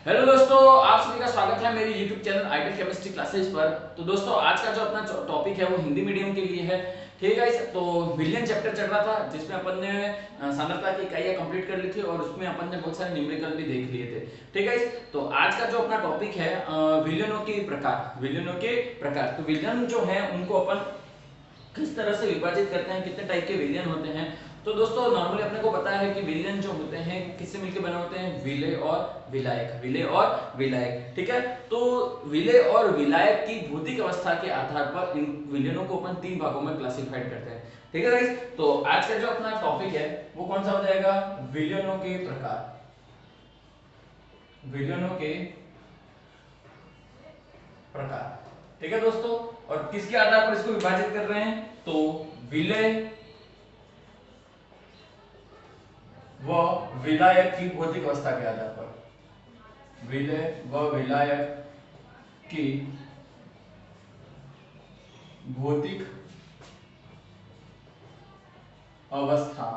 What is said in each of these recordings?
Hello दोस्तों, आप सभी का स्वागत है मेरी YouTube channel ideal chemistry classes पर। तो दोस्तों आज का जो अपना टॉपिक है वो हिंदी मीडियम के लिए है। ठीक है गाइस, तो विलियन चैप्टर चल रहा था जिसमें अपन ने सांद्रता की इकाइयां कंप्लीट कर ली थी और उसमें अपन ने बहुत सारे न्यूमेरिकल भी देख लिए थे। ठीक है गाइस, तो आज का जो अपना टॉपिक है विलियनों के प्रकार। विलियनों के प्रकार, तो विलियन जो है उनको अपन किस तरह से विभाजित करते हैं, कितने टाइप के विलयन होते हैं। तो दोस्तों नॉर्मली अपने को पता है कि विलयन जो होते हैं किससे मिलकर बने होते हैं, विलेय और विलायक। विलेय और विलायक, ठीक है। तो विलेय और विलायक की भौतिक अवस्था के आधार पर इन विलयनों को अपन तीन भागों में क्लासिफाइड करते हैं। ठीक है गाइस, तो आज का जो अपना टॉपिक है वो कौन सा हो जाएगा, विलयनों के प्रकार। विलयनों के प्रकार, ठीक है दोस्तों। और किसके आधार पर इसको विभाजित कर रहे हैं, तो विलेय व विलायक की भौतिक अवस्था के आधार पर। विलेय व विलायक की भौतिक अवस्था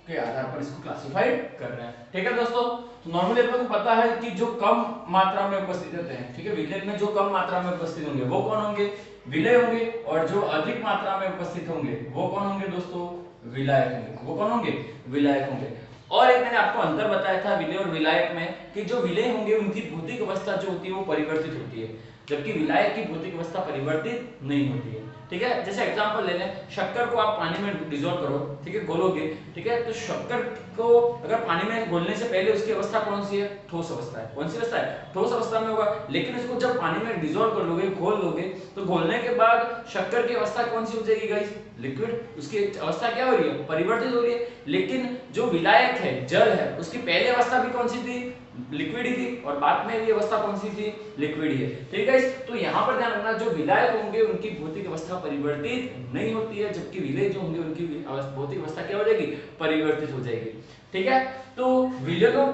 के आधार पर इसको क्लासिफाइड कर रहे हैं। ठीक है दोस्तों, तो नॉर्मली अपने को पता है कि जो कम मात्रा में उपस्थित रहते हैं, ठीक है, विलयन में जो कम मात्रा में उपस्थित होंगे वो कौन होंगे, विलेय होंगे। और जो अधिक मात्रा में उपस्थित होंगे वो कौन होंगे दोस्तों, विलायक होंगे। वो कौन होंगे, विलायक होंगे। और एक मैंने आपको अंतर बताया था विलेय और विलायक में कि जो विलेय होंगे उनकी भौतिक अवस्था जो होती है वो परिवर्तित होती है, जबकि विलायक की भौतिक अवस्था परिवर्तित नहीं होती है। ठीक है, जैसे एग्जांपल ले लें, शक्कर को आप पानी में डिसॉल्व करो, ठीक है, घोलोगे, ठीक है, तो शक्कर को अगर पानी में घोलने से पहले उसकी अवस्था कौन सी है, ठोस अवस्था है। कौन सी अवस्था है, ठोस अवस्था में होगा। लेकिन इसको जब पानी में डिसॉल्व कर लोगे, घोल लोगे, तो घोलने के बाद शक्कर की अवस्था कौन सी हो जाएगी गाइस, लिक्विड। उसकी अवस्था क्या हो रही है, परिवर्तित हो रही है। लेकिन जो विलायक है, जल है, उसकी पहली अवस्था भी कौन सी थी, लिक्विड ही थी, और बाद में भी अवस्था कौन सी थी, लिक्विड ही है। ठीक है, तो यहां पर ध्यान रखना, जो विलायक होंगे उनकी भौतिक अवस्था परिवर्तित नहीं होती है, जबकि विलेय जो होंगे उनकी भौतिक अवस्था क्या हो जाएगी, परिवर्तित हो जाएगी। ठीक है, तो विलयनों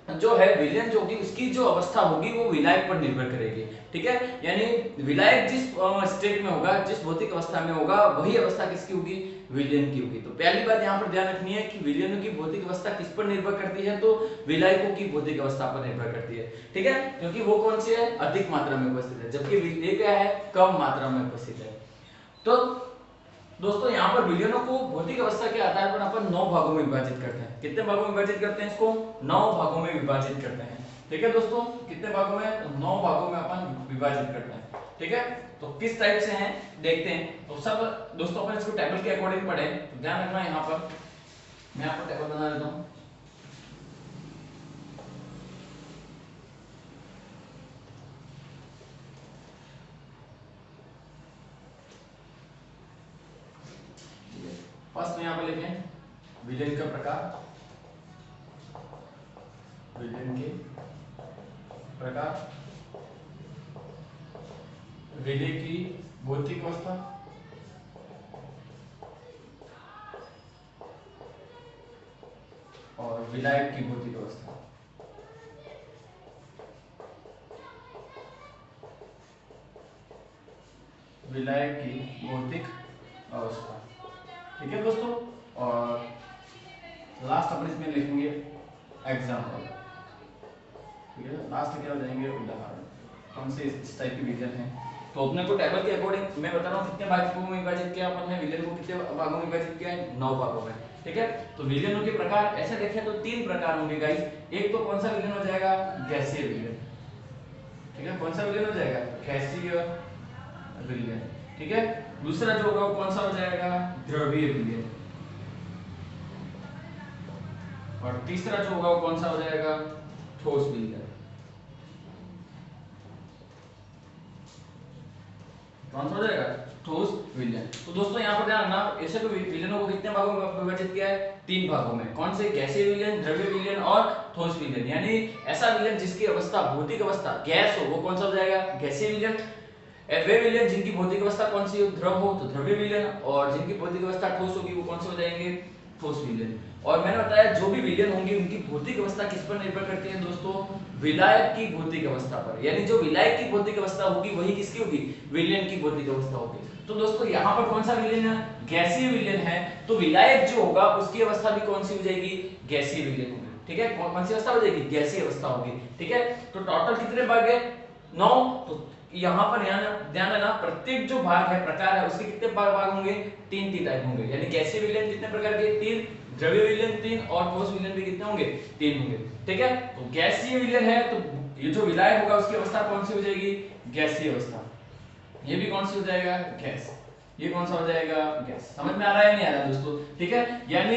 जो है, विलयन जो होगी उसकी जो अवस्था होगी वो विलायक पर निर्भर करेगी। ठीक है, यानी विलायक जिस स्टेट में होगा, जिस भौतिक अवस्था में होगा, वही अवस्था किसकी होगी, विलयन की होगी। तो पहली बात यहाँ पर ध्यान रखनी है कि विलयनों की भौतिक अवस्था किस पर निर्भर करती है, तो विलायकों की भौतिक अवस्था पर निर्भर करती है। ठीक है, क्योंकि वो कौन सी है, अधिक मात्रा में उपस्थित है, जबकि विलेय क्या है, कम मात्रा में उपस्थित है। तो दोस्तों यहाँ पर विलयनों को भौतिक अवस्था के आधार पर अपन 9 भागों में विभाजित करते हैं। कितने भागों में विभाजित करते हैं इसको, 9 भागों में विभाजित करते हैं। ठीक है दोस्तों, कितने भागों में, तो 9 भागों में अपन विभाजित करते हैं। ठीक है, तो किस टाइप से हैं देखते हैं। तो सब दोस्तों अपन इसको टेबल के अकॉर्डिंग पढ़े, तो ध्यान रखना। यहाँ पर मैं आपको टेबल बना देता हूँ। फर्स्ट में यहाँ पर लिखे विलयन का प्रकार। विलयन के प्रकार, विलेय की भौतिक अवस्था, और विलायक की भौतिक अवस्था। विलायक की भौतिक अवस्था, ठीक है दोस्तों। और लास्ट अपन इसमें लिखेंगे एग्जाम्पल। ठीक है, लास्ट क्या हो जाएंगे, उदाहरण। कौन से इस टाइप के विलयन हैं, तो अपने को टेबल के अकॉर्डिंग मैं बता रहा हूँ कितने भागों में विभाजित किया अपन ने, विलयन को कितने भागों में विभाजित किया है, 9 भागों में। ठीक है, तो विलयनों के प्रकार ऐसे देखें तो 3 प्रकार होंगे गाइस। एक तो कौन सा विलयन हो जाएगा, गैसीय विलयन। ठीक है, कौन सा विलयन हो जाएगा, गैसीय विलयन। ठीक है, दूसरा जो होगा कौन सा हो जाएगा, द्रवीय विलयन। और तीसरा जो होगा वो कौन सा हो जाएगा, ठोस विलयन। कौन सा हो जाएगा, ठोस विलयन। तो दोस्तों यहाँ पर ध्यान रखना, ऐसे तो विलयनों को कितने भागों में विभाजित किया है, 3 भागों में। कौन से, गैसीय विलयन, द्रव्य विलयन और ठोस विलयन। यानी ऐसा विलयन जिसकी अवस्था, भौतिक अवस्था गैस हो, वो कौन सा हो जाएगा, गैसीय विलयन। वे विलयन जिनकी भौतिक अवस्था कौन सी हो, द्रव हो, तो द्रव्य विलयन। और जिनकी भौतिक अवस्था ठोस होगी वो कौन से हो जाएंगे, ठोस विलयन। और मैंने बताया जो भी विलयन होंगे उनकी भौतिक अवस्था किस पर निर्भर करती है दोस्तों, विलायक की भौतिक अवस्था पर। यानी जो विलायक की भौतिक अवस्था होगी वही किसकी होगी, विलयन की भौतिक अवस्था होगी। तो दोस्तों यहाँ पर कौन सा विलयन है, गैसीय विलयन है, तो विलायक जो होगा उसकी अवस्था भी कौन सी हो जाएगी, गैसीय विलयन होगी। ठीक है, कौन सी अवस्था हो जाएगी, गैसीय अवस्था होगी। ठीक है, तो टोटल कितने भाग है, 9। तो यहाँ पर ध्यान देना, प्रत्येक जो भाग है, प्रकार है, उसके कितने भाग होंगे, 3 टाइप होंगे। यानी गैसीय विलयन कितने प्रकार के, 3, द्रव्य विलयन 3 और ठोस विलयन भी कितने होंगे, 3 होंगे। ठीक है, तो गैसीय विलयन है तो ये जो विलायक होगा उसकी अवस्था कौन सी हो जाएगी, गैसीय अवस्था। ये भी कौन सी हो जाएगा, गैस। ये कौन सा हो जाएगा, गैस। समझ में आ रहा है नहीं आ रहा दोस्तों। ठीक है, यानी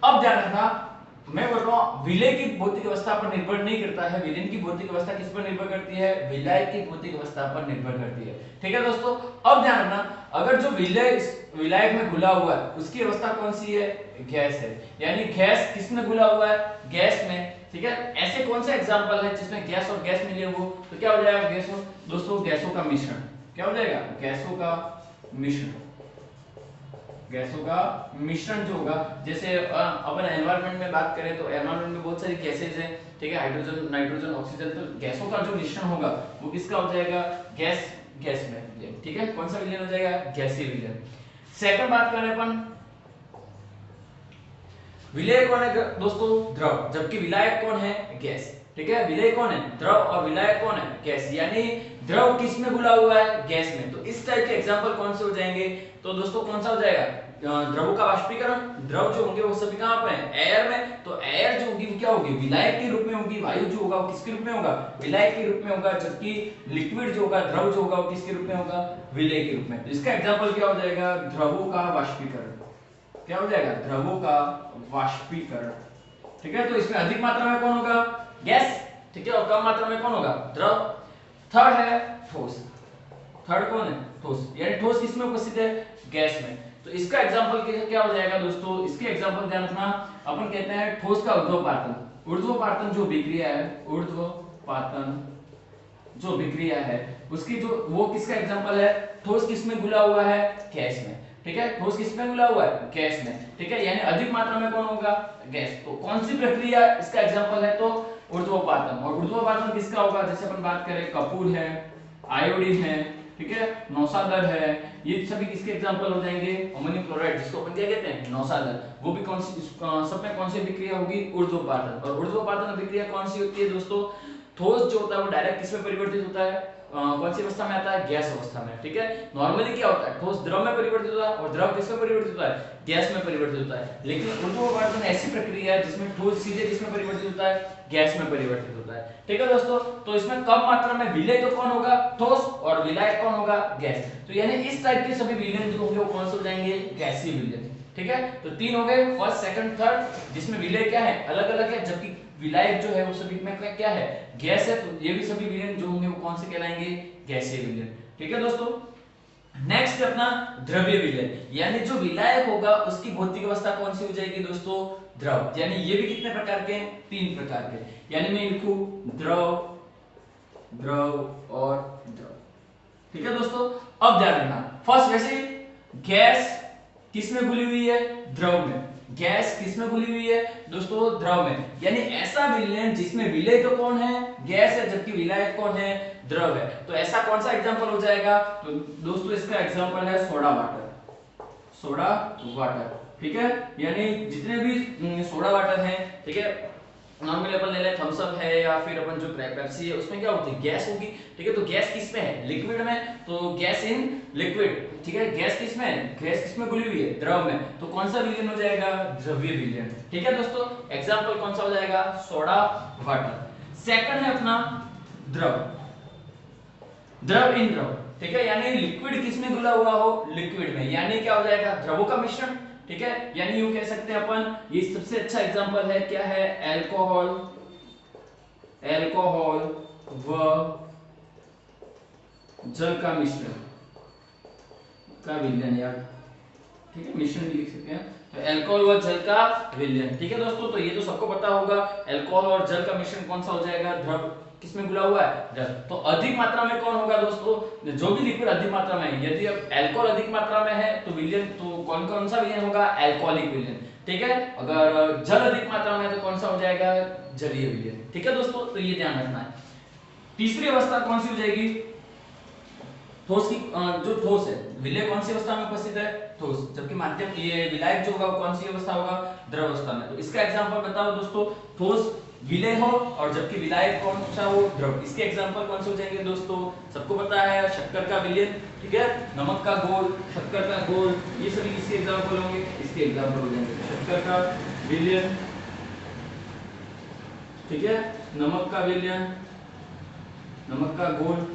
अब ध्यान रखना, मैं बोल रहा हूं विलय की भौतिक अवस्था पर निर्भर नहीं करता है, विलयन की भौतिक अवस्था किस पर निर्भर करती है, विलायक की भौतिक अवस्था पर निर्भर करती है। ठीक है दोस्तों, अब ध्यान रखना, अगर जो विलायक में घुला हुआ है उसकी अवस्था कौन सी है, गैस है। यानी गैस किस में घुला हुआ है, गैस में। ठीक है, ऐसे कौन से एग्जांपल है जिसमें गैस और गैस मिले हो, तो क्या हो जाएगा, गैसों दोस्तों, गैसों का मिश्रण। क्या हो जाएगा, गैसों का मिश्रण। गैसों का मिश्रण जो होगा, जैसे अपन एनवायरनमेंट में बात करें तो एनवायरनमेंट में बहुत सारी गैसेज हैं। ठीक है, हाइड्रोजन, नाइट्रोजन, ऑक्सीजन, तो गैसों का जो मिश्रण होगा वो किसका हो जाएगा, गैस में। ठीक है, कौन सा विलयन हो जाएगा, गैसीय विलयन। सेकंड बात करें अपन, विलय कौन है दोस्तों, द्रव, जबकि विलायक कौन है, गैस। ठीक है, विलय कौन है, द्रव, और विलायक कौन है, गैस। यानी द्रव किस में घुला हुआ है, गैस में। तो इस टाइप के एग्जांपल कौन से हो जाएंगे, तो दोस्तों कौन सा हो जाएगा, द्रवों का वाष्पीकरण। द्रव जो होंगे वो सभी कहां पे हैं, एयर में। तो एयर जो होगी वो क्या होगी, विलायक के रूप में होगी। वायु जो होगा वो किसके रूप में होगा, विलायक के रूप में होगा। जबकि लिक्विड जो होगा, द्रव जो होगा वो किसके रूप में होगा, विलय के रूप में। तो इसका एग्जांपल क्या हो जाएगा, द्रवों का वाष्पीकरण। क्या हो जाएगा, द्रवों का वाष्पीकरण। ठीक है, तो इसमें अधिक मात्रा में कौन होगा, गैस। ठीक है, और कम मात्रा में कौन होगा, द्रव। थर्ड है ठोस। थर्ड कौन है, ठोस। यानी ठोस किसमें उपस्थित है, गैस में। तो इसका एग्जांपल क्या हो जाएगा दोस्तों, इसके एग्जांपल ध्यान रखना, अपन कहते हैं ठोस का ऊर्ध्वपातन। ऊर्ध्वपातन जो विक्रिया है, ऊर्ध्वपातन जो विक्रिया है उसकी जो वो किसका एग्जांपल है, ठोस किसमें घुला हुआ है, गैस में। ठीक है, ठोस किसमें घुला हुआ है, गैस में। ठीक है, यानी अधिक मात्रा में कौन होगा, गैस। तो कौन सी प्रक्रिया इसका एग्जांपल है, तो ऊर्ध्वपातन। और ऊर्ध्वपातन किसका होगा, जैसे अपन बात करें कपूर है, आयोडीन है, ठीक है, नौसादर है, ये सभी किसके एग्जांपल हो जाएंगे, अमोनियम क्लोराइड, जिसको अपन क्या कहते हैं, नौसादर। वो भी कौन सी, सब में कौन सी विक्रिया होगी, ऊर्ध्वपातन। और ऊर्ध्वपातन विक्रिया कौन सी होती है दोस्तों, ठोस जो होता है वो डायरेक्ट किसमें परिवर्तित होता है, कौन सी अवस्था में आता है, गैस अवस्था में। ठीक है, नॉर्मली क्या होता है, ठोस द्रव में परिवर्तित होता है और द्रव किसमें परिवर्तित होता है, गैस में परिवर्तित होता है। लेकिन ऊर्ध्वपातन ऐसी प्रक्रिया है जिसमें ठोस सीधे किसमें परिवर्तित होता है, गैस में परिवर्तित होता है। ठीक है दोस्तों, तो इसमें कम मात्रा में विलय तो कौन होगा, ठोस, और विलायक कौन होगा, गैस। तो यानी इस टाइप के सभी विलयन जो होंगे वो कौन से हो जाएंगे, गैसीय विलयन। ठीक है, तो 3 हो गए, फर्स्ट, सेकंड, थर्ड, जिसमें विलय क्या है, अलग अलग है, जबकि विलायक जो है वो सभी में क्या है, गैस है। तो ये भी सभी विलयन जो होंगे वो कौन से कहलाएंगे, गैसीय विलयन। ठीक है दोस्तों, नेक्स्ट अपना द्रव्य विलयन। यानी जो विलायक होगा उसकी भौतिक अवस्था कौन सी हो जाएगी दोस्तों, द्रव। यानी ये भी कितने प्रकार के हैं, 3 प्रकार के। यानी मैं लिखूं द्रव, द्रव और द्रव। ठीक है दोस्तों, अब ध्यान रखना, फर्स्ट वैसे गैस किसमें घुली हुई है, द्रव में। गैस किसमें घुली हुई है दोस्तों, द्रव में। यानी ऐसा विलयन जिसमें विलय तो कौन है, गैस है, जबकि विलायक कौन है, द्रव है। तो ऐसा कौन सा एग्जांपल हो जाएगा, तो दोस्तों इसका एग्जांपल है सोडा वाटर। सोडा वाटर, ठीक है, यानी जितने भी सोडा वाटर हैं, ठीक है, नॉर्मली अपन ले ले थम्स अप है या फिर अपन जो पेप्सी है, उसमें क्या होती है, गैस होगी। ठीक है, तो गैस किस में है, लिक्विड में। तो गैस इन लिक्विड। ठीक है, गैस किस में है, गैस किस में घुली हुई है, द्रव में। तो कौन सा विलयन हो जाएगा, द्रव्य विलयन। ठीक है दोस्तों, एग्जांपल कौन सा हो जाएगा, सोडा वाटर। सेकंड है अपना द्रव, द्रव इन द्रव। ठीक है, यानी लिक्विड किस में घुला हुआ हो, लिक्विड में। यानी क्या हो जाएगा, द्रवों का मिश्रण। ठीक है, यानी यूं कह सकते हैं अपन, ये सबसे अच्छा एग्जांपल है, क्या है, अल्कोहल, अल्कोहल व जल का मिश्रण का विलयन, यार। ठीक है, मिश्रण भी लिख सकते हैं, तो अल्कोहल व जल का विलयन। ठीक है दोस्तों, तो ये तो सबको पता होगा, अल्कोहल और जल का मिश्रण कौन सा हो जाएगा, द्रव किसमें घुला हुआ है, द्रव। तो अधिक मात्रा में कौन होगा दोस्तों, जो भी लिक्विड अधिक मात्रा में है, यदि अब अल्कोहल अधिक मात्रा में है तो विलयन, तो कौन कौन सा विलयन होगा, अल्कोहलिक विलयन। ठीक है। अगर जल अधिक मात्रा में है तो कौन सा हो जाएगा, जलीय विलयन। ठीक है दोस्तों, तो ये ध्यान रखना है। तीसरी अवस्था कौन सी हो जाएगी, ठोस की जो ठोस है, विलय कौन सी अवस्था में उपस्थित है, ठोस, जबकि माध्यम ये विलायक जो होगा वो कौन सी अवस्था होगा, द्रव अवस्था में। तो इसका एग्जांपल बताओ दोस्तों, ठोस विलय हो और जबकि विलायक कौन सा हो, द्रव। इसके एग्जांपल कौन से हो जाएंगे दोस्तों, सबको पता है, शक्कर का विलयन, ठीक है, नमक का घोल, शक्कर का घोल, ये सभी किसके एग्जांपल होंगे, इसके एग्जांपल हो जाएंगे। शक्कर का विलयन, ठीक है, नमक का विलयन, नमक का घोल,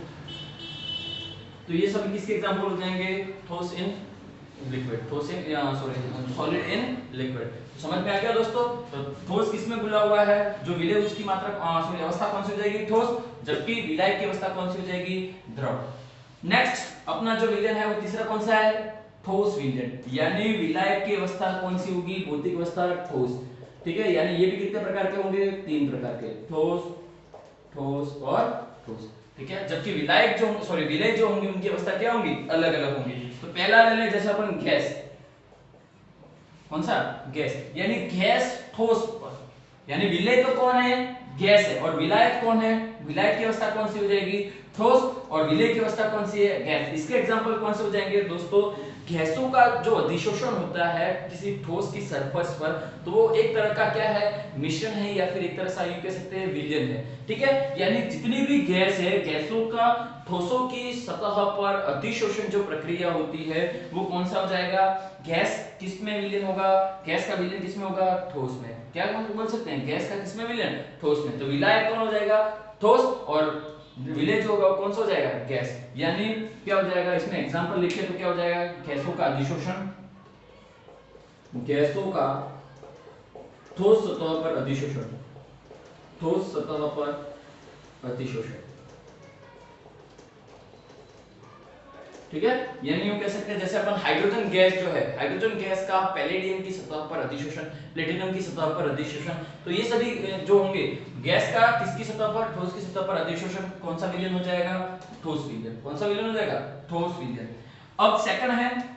तो ये सभी किसके एग्जांपल हो जाएंगे, ठोस इन लिक्विड, ठोस इन सॉरी सॉलिड इन लिक्विड। तो समझ में आ गया दोस्तों। तो ठोस किसमें घुला हुआ है, जो विलय उसकी मात्रा सॉरी अवस्था कौन सी हो जाएगी, ठोस, जबकि विलायक की अवस्था कौन सी हो जाएगी, द्रव। नेक्स्ट अपना जो विलयन है वो तीसरा कौन सा है, ठोस विलयन, यानी विलायक की अवस्था कौन सी होगी, भौतिक अवस्था ठोस। ठीक है, यानी ये भी कितने प्रकार के होंगे, 3 प्रकार के, ठोस, ठोस और ठोस। ठीक है, जबकि विलायक जो सॉरी विलय जो होंगे उनकी अवस्था क्या होंगी, अलग अलग होंगी। तो पहला ले ले जैसे अपन गैस, कौन सा, गैस, यानी गैस ठोस पर, यानी विलय तो कौन है, गैस है, और विलायक कौन है, विलायक की अवस्था कौन सी हो जाएगी, ठोस, और विलय की अवस्था कौन सी है, गैस। इसके एग्जांपल कौन से हो जाएंगे दोस्तों, गैसों का जो अधिशोषण होता है किसी ठोस की सरफेस पर, तो वो एक तरह का क्या है, मिश्रण है, या फिर एक तरह से यूं कह सकते हैं विलयन है। ठीक है, यानी जितनी भी गैस है, गैसों का ठोसों की सतह पर अधिशोषण जो प्रक्रिया होती है वो कौन सा हो जाएगा, गैस किस में विलयन होगा, गैस का विलयन किस में होगा, ठोस में। क्या बोल सकते हैं, गैस का किस में विलयन, ठोस में। तो विलायक कौन हो जाएगा, ठोस, और विलय जो होगा कौन सा हो जाएगा, गैस। यानी क्या हो जाएगा, इसमें एग्जांपल लिखे तो क्या हो जाएगा, गैसों का अधिशोषण, गैसों का ठोस सतह पर अधिशोषण, ठोस सतह पर अधिशोषण। ठीक है, यानी यूं कह सकते हैं जैसे अपन हाइड्रोजन गैस जो है, हाइड्रोजन गैस का पैलेडियम की सतह पर अधिशोषण, प्लेटिनम की सतह पर अधिशोषण, तो ये सभी जो होंगे गैस का किसकी सतह पर, ठोस की सतह पर अधिशोषण, कौन सा विलयन हो जाएगा, ठोस विलयन। कौन सा विलयन हो जाएगा, ठोस विलयन। अब सेकंड है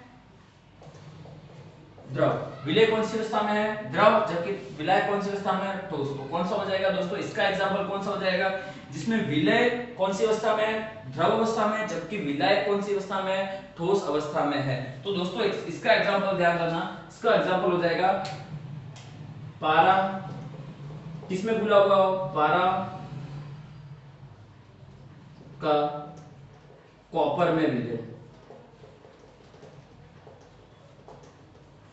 द्रव, विलय कौन सी अवस्था में है, द्रव, जबकि विलायक कौन सी अवस्था में है, ठोस। तो कौन सा हो जाएगा दोस्तों, इसका एग्जांपल कौन सा हो जाएगा, जिसमें विलय कौन सी अवस्था में है, द्रव अवस्था में, जबकि विलायक कौन सी अवस्था में है, ठोस अवस्था में है। तो दोस्तों इसका एग्जांपल ध्यान रखना, इसका एग्जांपल हो जाएगा पारा, किसमें घुला हुआ हो, पारा का कॉपर में विलय,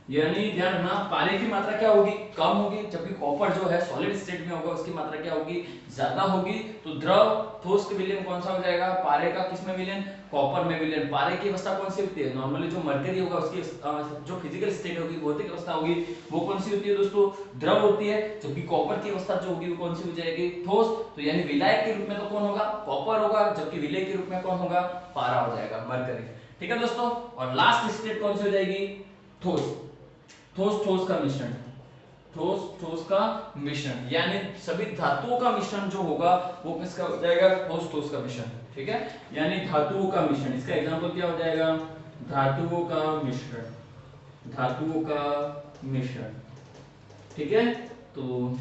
यानी ध्यान रखना पारे की मात्रा क्या होगी, कम होगी, जबकि कॉपर जो है सॉलिड स्टेट में होगा उसकी मात्रा क्या होगी, ज्यादा होगी। तो द्रव ठोस के विलयन कौन सा हो जाएगा, पारे का किसमें विलयन, कॉपर में विलयन। पारे की अवस्था कौन सी होती है, नॉर्मली जो मरकरी होगा उसकी जो फिजिकल स्टेट होगी, भौतिक अवस्था होगी, वो कौन सी होती है दोस्तों, द्रव होती है, जबकि कॉपर की अवस्था जो होगी वो कौन सी हो जाएगी, ठोस। तो यानी विलायक के रूप में तो कौन होगा, कॉपर होगा, जबकि विलय के रूप में कौन होगा, पारा हो जाएगा, मरकरी। ठीक है दोस्तों, और लास्ट स्टेट कौन सी हो जाएगी, ठोस, ठोस ठोस का मिश्रण, ठोस ठोस का मिश्रण, यानी सभी धातुओं का मिश्रण जो होगा वो किसका हो जाएगा, ठोस ठोस का मिश्रण। ठीक है, यानी धातुओं का मिश्रण, इसका एग्जांपल क्या हो जाएगा, धातुओं का मिश्रण, धातुओं का मिश्रण। ठीक है, तो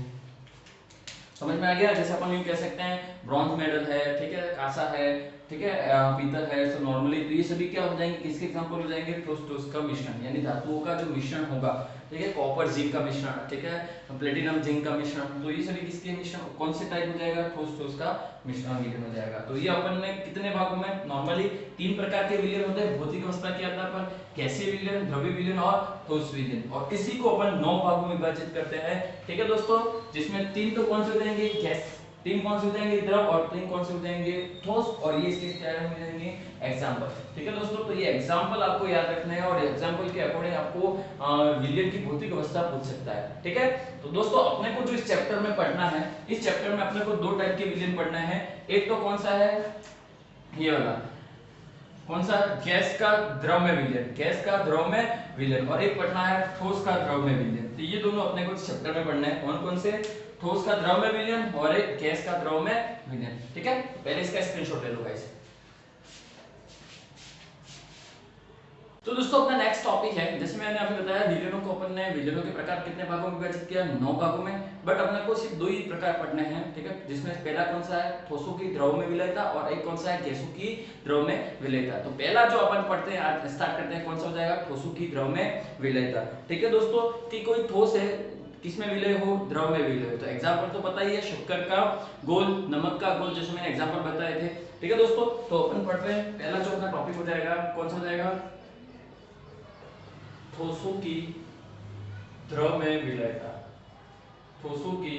समझ में आ गया। जैसे अपन यूं कह सकते हैं ब्रॉन्ज मेडल है, ठीक है, कांसा है, ठीक है, पीतल है, तो नॉर्मली तो ये सभी क्या हो जाएंगे, किसके एग्जांपल हो जाएंगे, ठोस ठोस का मिश्रण, यानी धातुओं का जो मिश्रण होगा। ठीक है, कॉपर जिंक का मिश्रण, ठीक है, प्लेटिनम जिंक का मिश्रण, तो ये सभी किसके मिश्रण, कौन से टाइप हो जाएगा, ठोस ठोस का मिश्रण विलयन हो जाएगा। तो ये अपन ने कितने भागों में, नॉर्मली 3 प्रकार के विलयन होते हैं भौतिक अवस्था के आधार पर, गैसीय विलयन, द्रव्य विलयन और ठोस विलयन, और इसी को अपन 9 भागों में विभाजित करते हैं। ठीक है दोस्तों, जिसमें 3 तो कौन से हो जाएंगे, गैस, 3 कौन से हो जाएंगे, द्रव, और 3 कौन से हो जाएंगे, ठोस, और ये इसके क्या हो जाएंगे, एग्जांपल। ठीक है दोस्तों, तो ये एग्जांपल आपको याद रखना है, और एग्जांपल के अकॉर्डिंग आपको विलयन की भौतिक अवस्था पूछ सकता है। ठीक है, तो दोस्तों अपने को जो इस चैप्टर में पढ़ना है, इस चैप्टर में अपने को 2 टाइप के विलयन पढ़ना है। एक तो कौन सा है, ये वाला, कौन सा, गैस का द्रव में विलयन, गैस का द्रव में विलयन, और एक पढ़ना है ठोस का द्रव में विलयन। तो ये दोनों अपने को इस चैप्टर में पढ़ना है, कौन कौन से, ठोस का द्रव में विलयन और एक गैस का द्रव में विलयन। ठीक है, पहले इसका स्क्रीनशॉट ले लो गाइस। तो दोस्तों अपना नेक्स्ट टॉपिक है, जैसे मैंने आपको बताया विलेनों को अपन ने विलेनों के प्रकार कितने भागों में विभाजित किया, 9 भागों में। बट अपने को सिर्फ 2 ही प्रकार पढ़ने हैं, ठीक है, जिसमें पहला कौन सा है, ठोसों की द्रव में विलयता, और एक कौन सा है, गैसों की द्रव में विलयता। तो पहला जो अपन पढ़ते हैं, आज स्टार्ट करते हैं, कौन सा हो जाएगा, ठोसों की द्रव में विलयता। ठीक है दोस्तों, कि कोई ठोस है किसमें विलय हो, द्रव में विलय हो। तो एग्जांपल तो पता ही है, शक्कर का घोल, नमक का घोल, जैसे मैंने एग्जांपल बताए थे। ठीक है दोस्तों, तो अपन पढ़ते हैं, पहला जो अपना टॉपिक हो जाएगा, कौन सा हो जाएगा, ठोसों की द्रव में विलयता। ठोसों की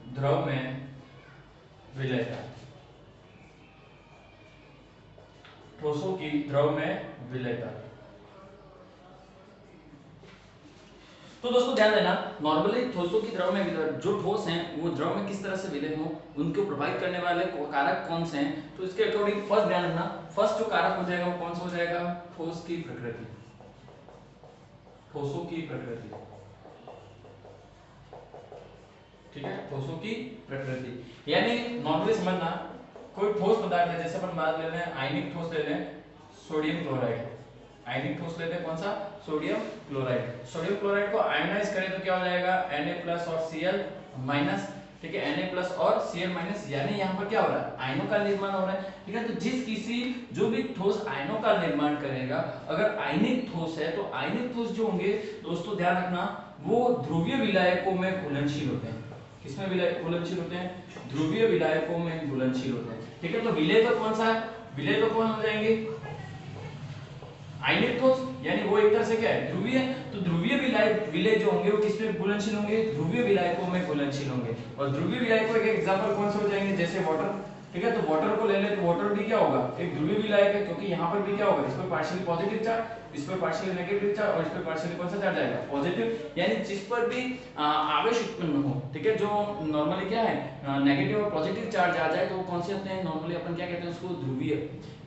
द्रव में विलयता। ठोसों की द्रव में विलयता। तो दोस्तों ध्यान देना, नॉर्मली ठोसों की द्रव में विलय, जो ठोस हैं वो द्रव में किस तरह से विलय हो, उनको प्रभावित करने वाले कारक कौन से हैं, तो इसके अकॉर्डिंग फर्स्ट ध्यान रखना, फर्स्ट जो कारक हो जाएगा वो कौन सा हो जाएगा, ठोस की प्रकृति। ठोसों की प्रकृति, ठीक है, ठोसों की प्रकृति। यानी नॉर्मली समझना, कोई ठोस पदार्थ है, जैसे अपन बात ले रहे हैं आयनिक ठोस ले लें, सोडियम क्लोराइड। आयनिक ठोस लेते हैं कौन सा, सोडियम क्लोराइड। सोडियम क्लोराइड को आयनाइज करें तो क्या हो जाएगा, Na+ और Cl-, ठीक है, Na+ और Cl-, यानी यहाँ पर क्या हो रहा है, आयनों का निर्माण हो रहा है। ठीक है, तो जिस किसी जो भी ठोस आयनों का निर्माण करेगा, अगर आयनिक ठोस है तो आयनिक ठोस जो होंगे दोस्तों ध्यान रखना, वो ध्रुवीय विलायकों में घुलनशील होते हैं। किसमें घुलनशील होते हैं, ध्रुवीय विलायकों में घुलनशील होते हैं। ठीक है, तो विलय तो कौन सा है, विलय तो कौन हो जाएंगे, आयनिक ठोस, यानी वो एक तरह से क्या है, ध्रुवीय। तो ध्रुवीय विलय जो होंगे वो किसमें घुलनशील होंगे, ध्रुवीय विलायकों में घुलनशील होंगे। और ध्रुवीय विलायकों के एग्जांपल कौन से हो जाएंगे, जैसे वाटर। ठीक है, तो वाटर को ले ले, तो वाटर भी क्या होगा, एक ध्रुवीय विलायक है, क्योंकि यहाँ पर भी क्या होगा, इस पर पार्शियली पॉजिटिव चार्ज, इस पर पार्शियली नेगेटिव चार्ज, और इस पर पार्शियली कौन सा चार्ज आएगा, पॉजिटिव। यानी जिस पर भी आवेश उत्पन्न हो, ठीक है, जो नॉर्मली क्या है, नेगेटिव और पॉजिटिव चार्ज आ जाए, तो वो कौन से होते हैं, नॉर्मली अपन क्या कहते हैं उसको, ध्रुवीय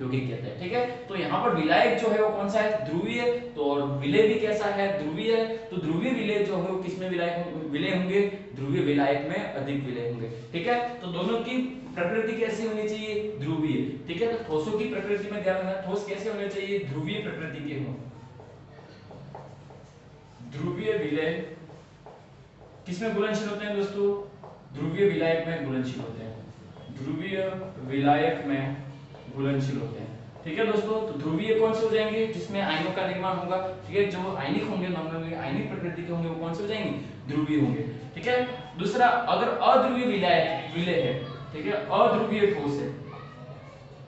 यौगिक कहते हैं। ठीक है, तो यहाँ पर विलायक जो है वो कौन सा है, ध्रुवीय। तो और विलय भी कैसा है, ध्रुवीय है। तो ध्रुवीय विलय जो है वो किसमें विलय होंगे, ध्रुवीय विलायक में अधिक विलय होंगे। ठीक है, तो दोनों की प्रकृति कैसी होनी चाहिए, ध्रुवीय। ठीक है, तो ठोसों की प्रकृति में ध्यान रखना, ठोस कैसे होने चाहिए, ध्रुवीय प्रकृति के हों। ध्रुवीय विलय किसमें घुलनशील होते हैं दोस्तों, ध्रुवीय विलायक में घुलनशील होते हैं। ध्रुवीय विलायक में घुलनशील होते हैं। ठीक है दोस्तों, तो ध्रुवीय कौन से हो जाएंगे, जिसमें आयनों का निर्माण होगा। ठीक है, जो आयनिक होंगे, नॉर्मली आयनिक प्रकृति के होंगे, वो कौन से हो जाएंगे, ध्रुवीय होंगे। ठीक है, दूसरा, अगर अध्रुवीय विलय है, ठीक है, अध्रुवीय ठोस है,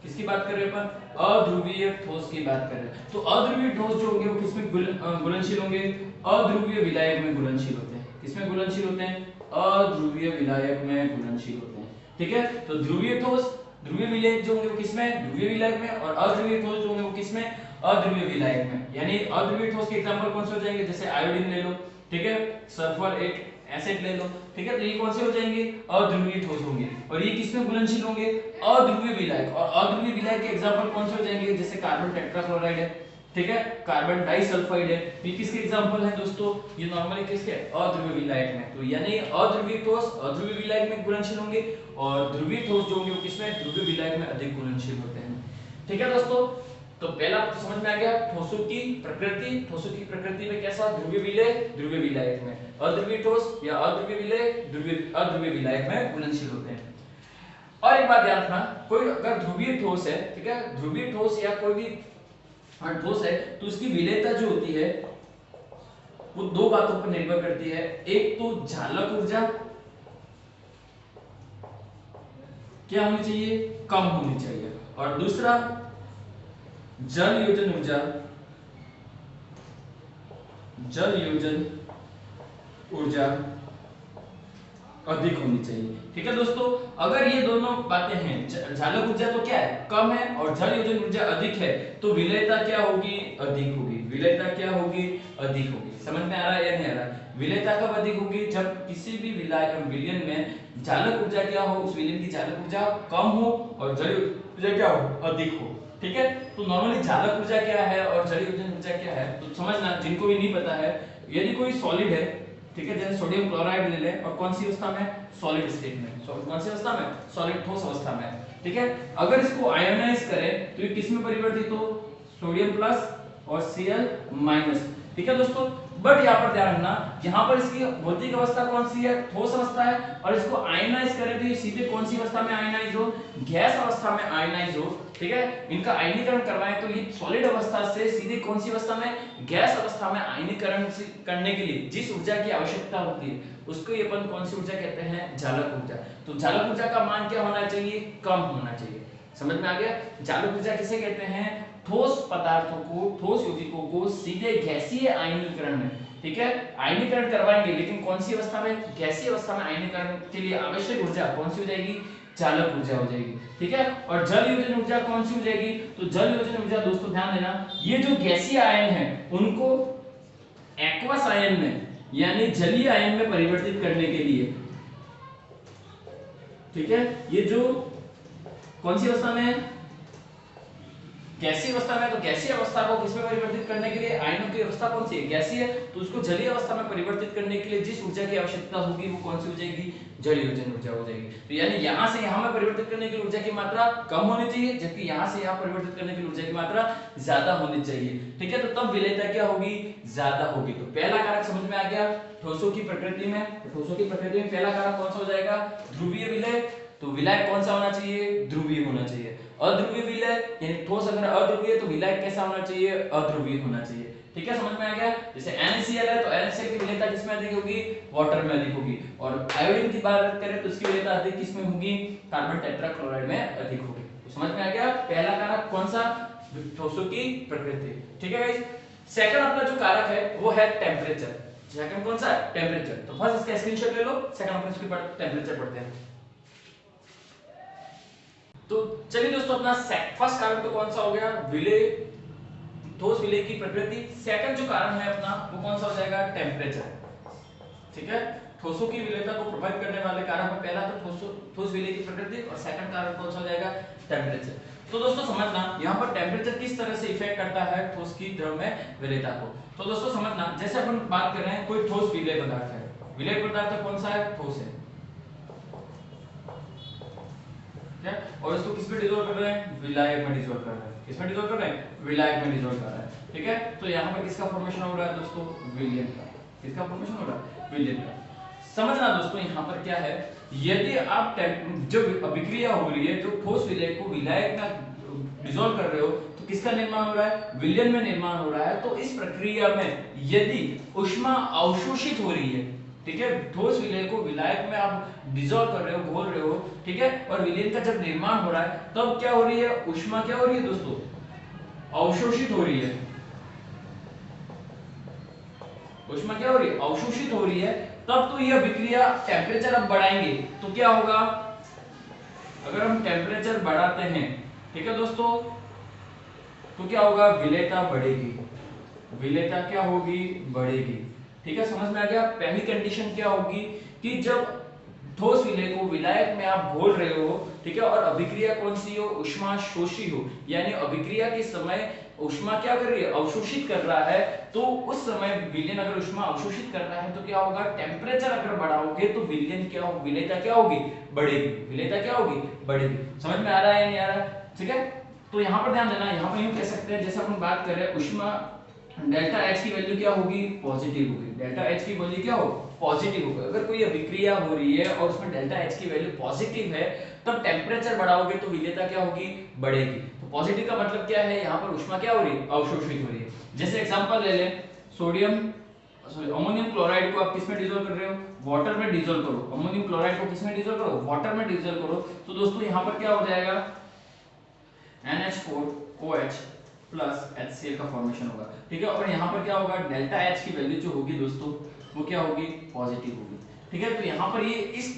किसकी बात कर रहे हैं अपन, अध्रुवीय ठोस की बात कर रहे हैं। तो अध्रुवीय ठोस जो होंगे वो किसमें घुलनशील होंगे, अध्रुवीय विलायक में घुलनशील होते हैं। किसमें घुलनशील होते हैं, अध्रुवीय विलायक में घुलनशील होते हैं। ठीक है, तो ध्रुवीय ठोस, ध्रुवीय विलायक जो होंगे वो किसमें, ध्रुवीय विलायक में, और अध्रुवीय ठोस जो होंगे वो किसमें, अध्रुवीय विलायक में। यानी अध्रुवीय ठोस के एग्जांपल कौन से हो जाएंगे, जैसे आयोडीन ले लो, ठीक है, सल्फर एक एसिड ले लो। ठीक है, तो ये कौन से हो जाएंगे, अध्रुवीय ठोस होंगे। और ये किसमें घुलनशील होंगे, अध्रुवीय विलायक। और अध्रुवीय विलायक के एग्जांपल कौन से हो जाएंगे, जैसे कार्बन टेट्राक्लोराइड है, ठीक है, कार्बन डाइसल्फाइड है, ये किसके एग्जांपल है दोस्तों, ये नॉर्मली किसके, अध्रुवीय विलायक में। तो यानी अध्रुवीय ठोस अध्रुवीय विलायक में घुलनशील होंगे, और ध्रुवीय ठोस जो होंगे वो किसमें, ध्रुवीय विलायक में अधिक घुलनशील होते हैं। ठीक है दोस्तों, तो पहला तो समझ में आ गया, ठोसों की प्रकृति। ठोसों की प्रकृति में कैसा, ध्रुवीय विलय, ध्रुवीय विलायक में, अध्रुवीय ठोस या अध्रुवीय विलय, अध्रुवीय विलायक में घुलनशील होते हैं। और एक बात ध्यान रखना, कोई अगर ध्रुवीय ठोस है, ठीक है, ध्रुवीय ठोस या कोई भी ठोस है, तो उसकी विलयता जो होती है वो 2 बातों पर निर्भर करती है। एक तो चालक ऊर्जा क्या होनी चाहिए, कम होनी चाहिए, और दूसरा जल योजन ऊर्जा, जल योजन ऊर्जा अधिक होनी चाहिए। ठीक है दोस्तों, अगर ये दोनों बातें हैं, चालक ऊर्जा तो क्या है, कम है, और जल योजन ऊर्जा अधिक है, तो विलयता क्या होगी, अधिक होगी। विलयता क्या होगी, अधिक होगी। समझ में आ रहा है या नहीं आ रहा है, विलयता कब अधिक होगी, जब किसी भी विलयन में चालक ऊर्जा क्या हो, उस विलयन की चालक ऊर्जा कम हो और जल ऊर्जा क्या हो, अधिक हो। ठीक है, तो नॉर्मली चालक ऊर्जा क्या है और जल योजन ऊर्जा क्या है, तो समझना, जिनको भी नहीं पता है, यदि कोई सॉलिड है, ठीक है, जैसे सोडियम क्लोराइड ले ले, और कौन सी अवस्था में, सॉलिड स्टेट में, कौन सी अवस्था में, सॉलिड ठोस अवस्था में। ठीक है, अगर इसको आयोनाइज करें तो ये किस में परिवर्तित हो, सोडियम प्लस और Cl माइनस। ठीक है दोस्तों, बट यहाँ पर ध्यान रखना, यहाँ पर इसकी भौतिक अवस्था कौन सी है, ठोस अवस्था है, और इसको आयनाइज करें तो ये सीधे कौन सी अवस्था में आयनाइज हो, गैस अवस्था में आयनाइज हो। ठीक है, इनका आयनीकरण करवाएं तो ये सॉलिड अवस्था से सीधे कौन सी अवस्था में, गैस अवस्था में आयनीकरण करने के लिए जिस ऊर्जा की आवश्यकता होती है उसको ये अपन कौन सी ऊर्जा कहते हैं, चालक ऊर्जा। तो चालक ऊर्जा का मान क्या होना चाहिए, कम होना चाहिए। समझ में आ गया, चालक ऊर्जा किसे कहते हैं, ठोस पदार्थों को, ठोस यौगिकों को सीधे गैसीय आयनीकरण में, ठीक है, आयनीकरण करवाएंगे, लेकिन कौन सी अवस्था में, गैसीय अवस्था में आयनीकरण के लिए आवश्यक ऊर्जा कौन सी हो जाएगी, चालक ऊर्जा हो जाएगी। ठीक है, और जल योजन ऊर्जा कौन सी हो जाएगी, तो जल योजन ऊर्जा दोस्तों ध्यान देना, ये जो गैसीय आयन है उनको एक्वस आयन में यानी जलीय आयन में परिवर्तित करने के लिए, ठीक है, ये जो कौन सी अवस्था में है, गैसीय अवस्था में, तो गैसीय अवस्था को किसमें परिवर्तित करने के लिए, आयनों की अवस्था कौन सी है, गैसीय, तो उसको जलीय अवस्था में परिवर्तित करने के लिए जिस ऊर्जा की आवश्यकता होगी वो कौन सी हो जाएगी, जल योजन ऊर्जा हो जाएगी। तो यानी यहां से यहां में परिवर्तित करने की ऊर्जा की मात्रा कम होनी चाहिए, जबकि यहां से यहां परिवर्तित करने की ऊर्जा की मात्रा ज्यादा होनी चाहिए। ठीक है, तो तब विलेयता क्या होगी, ज्यादा होगी। तो पहला कारक समझ में आ गया, ठोसों की प्रकृति में, ठोसों की प्रकृति में पहला कारक कौन सा हो जाएगा, ध्रुवीय विलय। तो विलायक कौन सा होना चाहिए, ध्रुवीय होना चाहिए। अध्रुवीय विलय यानी ठोस अगर अध्रुवीय तो विलायक कैसा होना चाहिए, अध्रुवीय होना चाहिए। ठीक है, समझ में आ गया। जैसे NaCl है तो NaCl की विलेयता किसमें अधिक होगी, वाटर में अधिक होगी, और आयोडीन की बात करें तो इसकी विलेयता अधिक किसमें होगी, कार्बन टेट्राक्लोराइड में अधिक होगी। तो समझ में आ गया, पहला कारक कौन सा, ठोसों की प्रकृति। ठीक है गाइस, सेकंड अपना जो कारक है वो है टेम्परेचर। सेकंड कौन सा है, टेम्परेचर। तो फर्स्ट इसका स्क्रीनशॉट ले लो, सेकंड अपन इसके बाद टेम्परेचर पढ़ते हैं। तो चलिए दोस्तों, अपना फर्स्ट कारण तो कौन सा हो गया, विलय, ठोस विलय की प्रकृति। सेकंड जो कारण है अपना वो कौन सा हो जाएगा, टेम्परेचर। ठीक है, ठोसों की विलयता को प्रभावित करने वाले कारण में पहला तो ठोस विलय की प्रकृति, और सेकंड कारण कौन सा हो जाएगा, टेम्परेचर। तो दोस्तों समझना, यहाँ पर टेम्परेचर किस तरह से इफेक्ट करता है ठोस की द्रव में विलयता को। तो दोस्तों समझना, जैसे अपन बात कर रहे हैं कोई ठोस विलय पदार्थ है, विलय पदार्थ कौन सा है, ठोस है, और इसको किस में डिसॉल्व कर रहे हैं, विलायक में डिसॉल्व कर रहे हैं। किसमें डिसॉल्व कर रहे हैं, विलायक में डिसॉल्व कर रहे हैं। ठीक है, तो यहाँ पर किसका फॉर्मेशन हो रहा है दोस्तों, विलयन का। किसका फॉर्मेशन हो रहा है, विलयन का। समझना दोस्तों, यहाँ पर क्या है, यदि आप जो अभिक्रिया हो रही है, जो ठोस विलय को विलायक में डिसॉल्व कर रहे हो, तो किसका निर्माण हो रहा है, विलयन में निर्माण हो रहा है। तो इस प्रक्रिया में यदि ऊष्मा अवशोषित हो रही है, ठीक है, ठोस विलय को विलायक में आप डिसॉल्व कर रहे हो, घोल रहे हो, ठीक है, और विलयन का जब निर्माण हो रहा है तब क्या हो रही है, ऊष्मा क्या हो रही है दोस्तों, अवशोषित हो रही है। ऊष्मा क्या हो रही है, अवशोषित हो रही है। तब तो यह विक्रिया, टेम्परेचर अब बढ़ाएंगे तो क्या होगा, अगर हम टेम्परेचर बढ़ाते हैं, ठीक है दोस्तों, तो क्या होगा, विलयता बढ़ेगी, विलयता क्या होगी, बढ़ेगी। ठीक है, समझ में आ गया। पहली कंडीशन क्या होगी कि जब ठोस विलय को विलायक में आप घोल रहे हो, ठीक है, और अभिक्रिया कौन सी हो, ऊष्मा शोषी हो, यानी अभिक्रिया के समय ऊष्मा क्या कर रही है, अवशोषित कर रहा है, तो उस समय विलयन अगर ऊष्मा अवशोषित कर रहा है तो क्या होगा, टेम्परेचर अगर बढ़ाओगे तो विलयन क्या हो, विलयता क्या होगी, बढ़ेगी, विलयता क्या होगी, बढ़ेगी। समझ में आ रहा है या नहीं आ रहा है, ठीक है। तो यहाँ पर ध्यान देना, यहाँ पर यूं कह सकते हैं, जैसे अपन बात कर रहे हैं ऊष्मा, डेल्टा H की वैल्यू क्या होगी, पॉजिटिव होगी। डेल्टा H की वैल्यू क्या हो, पॉजिटिव होगी। अगर कोई अभिक्रिया हो रही है और उसमें डेल्टा H की वैल्यू पॉजिटिव है, तब टेम्परेचर बढ़ाओगे तो विलयता क्या होगी, बढ़ेगी। तो पॉजिटिव का मतलब क्या है, यहाँ पर ऊष्मा क्या हो रही है, अवशोषित हो रही है। जैसे एग्जांपल ले लें, अमोनियम क्लोराइड को आप किस में डिसॉल्व कर रहे हो, वाटर में डिसॉल्व करो। अमोनियम क्लोराइड को किस में डिसॉल्व करो, वाटर में डिसॉल्व करो। तो दोस्तों यहाँ पर क्या हो जाएगा, NH4OH प्लस HCl का फॉर्मेशन होगा, ठीक है। और यहाँ पर क्या होगा, डेल्टा H की वैल्यू जो होगी दोस्तों वो क्या होगी, पॉजिटिव होगी, ठीक है। तो यहाँ पर ये इस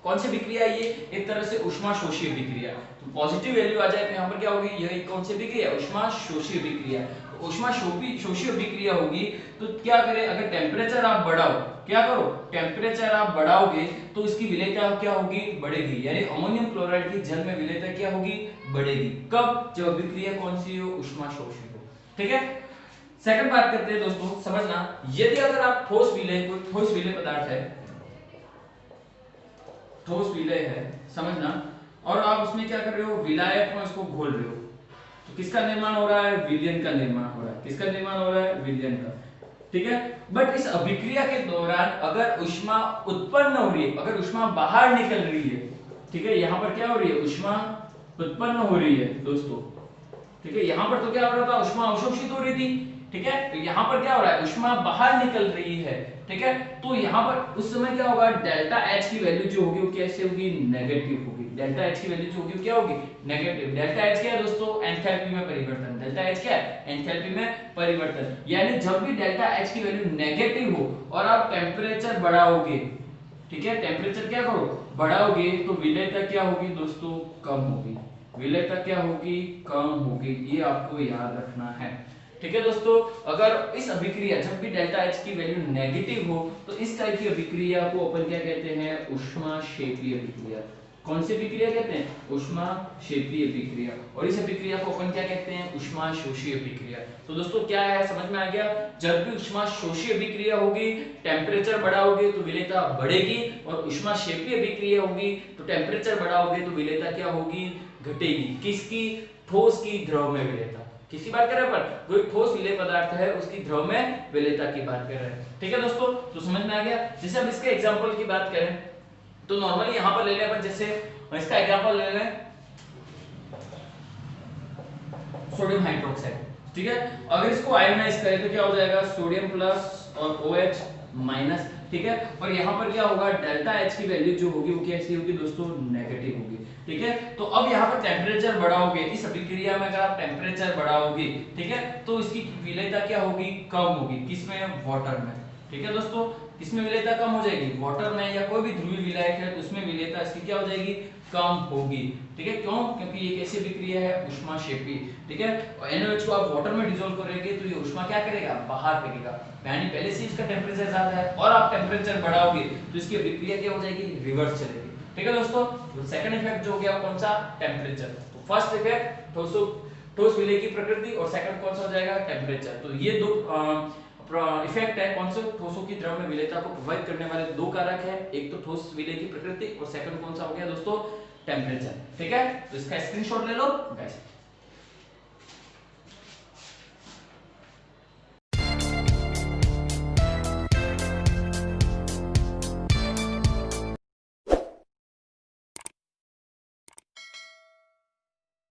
कौन सी विक्रिया, ये एक तरह से ऊष्मा शोषी विक्रिया। तो पॉजिटिव वैल्यू आ जाए तो यहाँ पर क्या होगी, यह कौन सी विक्रिया, ऊष्मा शोषी विक्रिया। ऊष्मा शोषी विक्रिया होगी तो क्या करें, अगर टेम्परेचर आप बढ़ाओ, क्या करो, टेम्परेचर आप बढ़ाओगे तो इसकी विलयता क्या होगी, बढ़ेगी। यानी अमोनियम क्लोराइड की जल में विलयता क्या होगी, बढ़ेगी। कब, जब अभिक्रिया कौन सी हो, ऊष्मा शोषी हो, ठीक है। सेकंड बात करते हैं दोस्तों, समझना, यदि अगर आप ठोस विलय पदार्थ है, ठोस विलय है, समझना, और आप उसमें क्या कर रहे हो, विलायक में उसको घोल रहे हो, तो तो किसका निर्माण हो रहा है, विलयन का निर्माण हो रहा है। किसका निर्माण हो रहा है, विलयन का, ठीक है। बट इस अभिक्रिया के दौरान अगर ऊष्मा उत्पन्न हो रही है, अगर ऊष्मा बाहर निकल रही है, ठीक है, यहां पर क्या हो रही है, ऊष्मा उत्पन्न हो रही है दोस्तों, ठीक है। यहां पर तो क्या हो रहा था, ऊष्मा अवशोषित हो रही थी, ठीक है। तो यहां पर क्या हो रहा है, ऊष्मा बाहर निकल रही है, ठीक है। तो यहां पर उस समय क्या होगा, डेल्टा एच की वैल्यू जो होगी वो कैसे होगी, नेगेटिव होगी। डेल्टा एच की वैल्यू जो होगी क्या होगी, नेगेटिव। डेल्टा एच क्या है दोस्तों, एंथैल्पी में परिवर्तन। डेल्टा एच क्या है, एंथैल्पी में परिवर्तन। यानी जब भी डेल्टा एच की वैल्यू नेगेटिव हो और आप टेम्परेचर बढ़ाओगे, ठीक है, टेम्परेचर क्या करो, बढ़ाओगे, तो विलेयता क्या होगी दोस्तों, कम होगी। विलेयता क्या होगी, कम होगी। ये आपको याद रखना है, ठीक है दोस्तों। अगर इस अभिक्रिया, जब भी डेल्टा एच की वैल्यू नेगेटिव हो, तो इस टाइप की अभिक्रिया को अपन क्या कहते हैं, ऊष्माक्षेपीय अभिक्रिया। कौन सी अभिक्रिया कहते हैं, ऊष्माक्षेपीय अभिक्रिया। और इस अभिक्रिया को अपन क्या कहते हैं, ऊष्माशोषी अभिक्रिया। तो दोस्तों क्या है, समझ में आ गया। जब भी ऊष्माशोषी अभिक्रिया होगी, टेम्परेचर बढ़ाओगे तो विलेयता बढ़ेगी, और ऊष्माक्षेपीय अभिक्रिया होगी तो टेम्परेचर बढ़ाओगे तो विलेयता क्या होगी, घटेगी। किसकी, ठोस की द्रव में विलेयता। किसकी बात कर रहे हैं अपन, कोई ठोस विलेय पदार्थ है उसकी द्रव में विलेयता की बात कर रहे हैं, ठीक है दोस्तों। तो समझ में आ गया। जैसे अब इसके एग्जांपल की बात करें तो नॉर्मली यहां पर ले लें अपन, जैसे इसका एग्जांपल ले लें सोडियम हाइड्रोक्साइड, ठीक है। अगर इसको आयोनाइज करें तो क्या हो जाएगा, सोडियम प्लस और OH माइनस, ठीक है। और यहां पर क्या होगा, डेल्टा H की वैल्यू जो होगी वो कैसी होगी दोस्तों, नेगेटिव होगी, ठीक है। तो अब यहां पर टेम्परेचर बढ़ाओगे, इस अभिक्रिया में अगर आप टेम्परेचर बढ़ाओगे, ठीक है, तो इसकी विलेयता क्या होगी, कम होगी। किसमें, वाटर में, ठीक है दोस्तों। किसमें विलेयता कम हो जाएगी, वाटर में, या कोई भी ध्रुवीय विलायक है तो उसमें विलेयता इसकी क्या हो जाएगी, कम होगी, ठीक है। क्यों, क्योंकि ये कैसी अभिक्रिया है, ऊष्माक्षेपी, ठीक है। और NaOH को आप वाटर में डिसॉल्व करेंगे तो ये ऊष्मा क्या करेगा, बाहर फेंकेगा। यानी पहले से इसका टेम्परेचर ज्यादा है और आप टेम्परेचर बढ़ाओगे तो इसकी अभिक्रिया क्या हो जाएगी, रिवर्स चलेगी, ठीक है दोस्तों। तो सेकंड इफेक्ट जो हो गया कौन सा, टेम्परेचर। तो फर्स्ट इफेक्ट ठोस विलेय की प्रकृति, और सेकंड कौन सा हो जाएगा, टेम्परेचर। तो ये दो इफेक्ट है कौन से, ठोसों की द्रव में विलेयता को प्रभावित करने वाले दो कारक है। एक तो ठोस विलेय की प्रकृति, और सेकंड कौन सा हो गया दोस्तों, टेम्परेचर, ठीक है। तो इसका स्क्रीनशॉट ले लो गाइस।